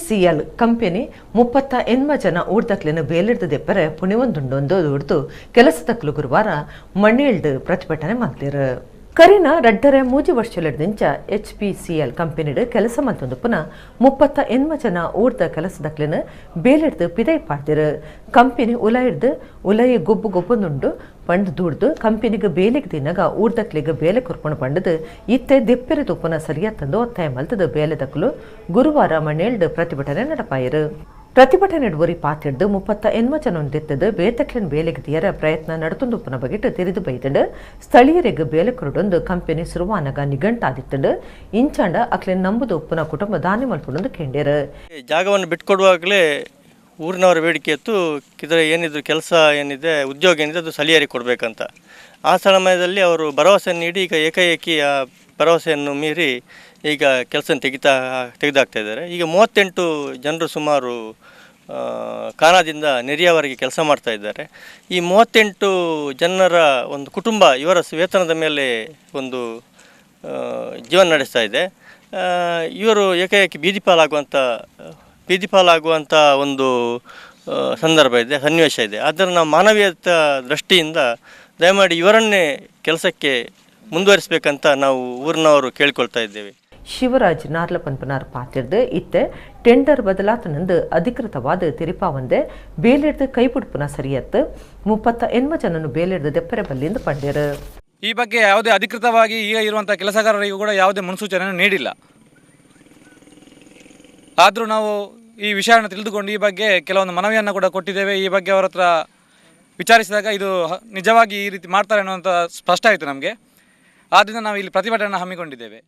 CL company 38 ಜನ ಊರ್ದಕ್ಲಿನ ಬೇಲಿಡ್ದ ದೆಪ್ಪರೆ ಪುಣಿವೊಂದುಂಡೊಂದು ದುಡ್ದು ಕೆಲಸದಕ್ಲು ಗುರುವಾರ ಮಣ್ಣಿಳ್ದು ಪ್ರತಿಭಟನೆ ಮಾಡ್ತಿರು. ಕರಿನ ರಡ್ಡರೆ 3 ವರ್ಷಲಿಡ್ದಿಂಚ HPCL ಕಂಪನಿಡ್ ಕೆಲಸ ಮಲ್ತೊಂದು ಪುನಃ 38 ಜನ ಊರ್ದ ಕೆಲಸದಕ್ಲಿನ ಬೇಲಿಡ್ದು ಪಿದೈ ಪಾಡ್ದಿರು. ಕಂಪನಿ ಉಲೈ ಗೊಬ್ಬೊಂದುಂಡು ಪಂಡ್ ದುಡ್ದು ಕಂಪನಿಗೆ ಬೇಲಿಗೆ ದಿನಗ ಊರ್ದಕ್ಲಿಗೆ ಬೇಲೆ ಕುರ್ಕೊಂಡು ಪಂಡದು ಇತ್ತೆ ದೆಪ್ಪೆರೆ ತುಪ್ಪನ ಸರಿಯಾತಂದು ಒತ್ತಾಯ ಮಲ್ತದ ಬೇಲೆದಕ್ಲು ಗುರುವಾರ ಮಣ್ಣೇಳ್ದು ಪ್ರತಿಭಟನೆ ನಡಪಾಯಿರು. ಪ್ರತಿಭಟನೆ ನಡುವರಿ ಪಾತಿಡ್ದು 38 ಜನ ದೆತ್ತದು ಬೇತಕ್ಲಿನ ಬೇಲೆಗೆ ದಿಯರ ಪ್ರಯತ್ನ ನಡತೊಂದುಪ್ಪನ ಬಗೆಟ್ ತಿರಿದು ಬೈತಡು ಸ್ಥಳೀಯರಿಗೆ ಬೇಲೆ ಕುರುಡೊಂದು ಕಂಪನಿ ಸುರುವಾನಗ ನಿಘಂಟಾದಿತ್ತಡು ಇಂಚಾಂಡ ಅಕ್ಲಿನ ನಂಬುದು ಉಪ್ಪನ ಕುಟುಂಬ ದಾನಿ ಮಲ್ಪೊಂದು ಕೇಂದ್ಯರು. ಜಾಗವನ್ನು ಬಿಟ್ಕೊಡುವಾಗಲೇ ಊರಿನವರ ಬೇಡಿಕೆ ಇತ್ತು, ಇದರ ಏನಿದ್ರು ಕೆಲಸ ಏನಿದೆ ಉದ್ಯೋಗ ಏನಿದೆ ಅದು ಸ್ಥಳೀಯರಿಗೆ ಕೊಡಬೇಕಂತ. ಆ ಸಮಯದಲ್ಲಿ ಅವರು ಭರವಸೆ ನೀಡಿ ಈಗ ಏಕಾಏಕಿ ಆ ಭರವಸೆಯನ್ನು ಮೀರಿ ಈಗ ಕೆಲಸ ತೆಗೆದಾಕ್ತಾ ಇದ್ದಾರೆ. ಈಗ 38 ಜನರು ಸುಮಾರು ಕಾನಾದಿಂದ ನೆರಿಯವರೆಗೆ ಕೆಲಸ ಮಾಡ್ತಾ ಇದ್ದಾರೆ. ಈ 38 ಜನರ ಒಂದು ಕುಟುಂಬ ಇವರ ವೇತನದ ಮೇಲೆ ಒಂದು ಜೀವನ ನಡೆಸ್ತಾ ಇದೆ. ಇವರು ಏಕಾಏಕಿ ಬೀದಿಪಾಲಾಗುವಂಥ ಒಂದು ಸಂದರ್ಭ ಇದೆ, ಸನ್ನಿವೇಶ ಇದೆ. ಆದರೆ ನಾವು ಮಾನವೀಯತೆ ದೃಷ್ಟಿಯಿಂದ ದಯಮಾಡಿ ಇವರನ್ನೇ ಕೆಲಸಕ್ಕೆ ಮುಂದುವರಿಸಬೇಕಂತ ನಾವು ಊರಿನವರು ಕೇಳಿಕೊಳ್ತಾ ಇದ್ದೇವೆ. ಶಿವರಾಜ್ ನಾರ್ಲಪನ್ಪನಾರ್ ಪಾತಿರ್ದು ಇತ್ತೆ ಟೆಂಡರ್ ಬದಲಾತನಂದು ಅಧಿಕೃತವಾದ ತಿರಿಪಾವಂದೆ ಬೇಲಿಡ್ದು ಕೈಪುಡ್ಪುನ ಸರಿಯತ್ತು 38 ಜನನು ಬೇಲಿಡ್ದು ದೆಪ್ಪರೆ ಬಲ್ಲಿಂದ ಪಂಡ್ಯರು. ಈ ಬಗ್ಗೆ ಯಾವುದೇ ಅಧಿಕೃತವಾಗಿ ಈಗ ಇರುವಂಥ ಕೆಲಸಗಾರರಿಗೂ ಕೂಡ ಯಾವುದೇ ಮುನ್ಸೂಚನೆಯನ್ನು ನೀಡಿಲ್ಲ. ಆದರೂ ನಾವು ಈ ವಿಷಯವನ್ನು ತಿಳಿದುಕೊಂಡು ಈ ಬಗ್ಗೆ ಕೆಲವೊಂದು ಮನವಿಯನ್ನು ಕೂಡ ಕೊಟ್ಟಿದ್ದೇವೆ. ಈ ಬಗ್ಗೆ ಅವರ ಹತ್ರ ವಿಚಾರಿಸಿದಾಗ ಇದು ನಿಜವಾಗಿ ಈ ರೀತಿ ಮಾಡ್ತಾರೆ ಅನ್ನುವಂಥ ಸ್ಪಷ್ಟ ಆಯಿತು ನಮಗೆ. ಆದ್ದರಿಂದ ನಾವು ಇಲ್ಲಿ ಪ್ರತಿಭಟನೆಯನ್ನು ಹಮ್ಮಿಕೊಂಡಿದ್ದೇವೆ.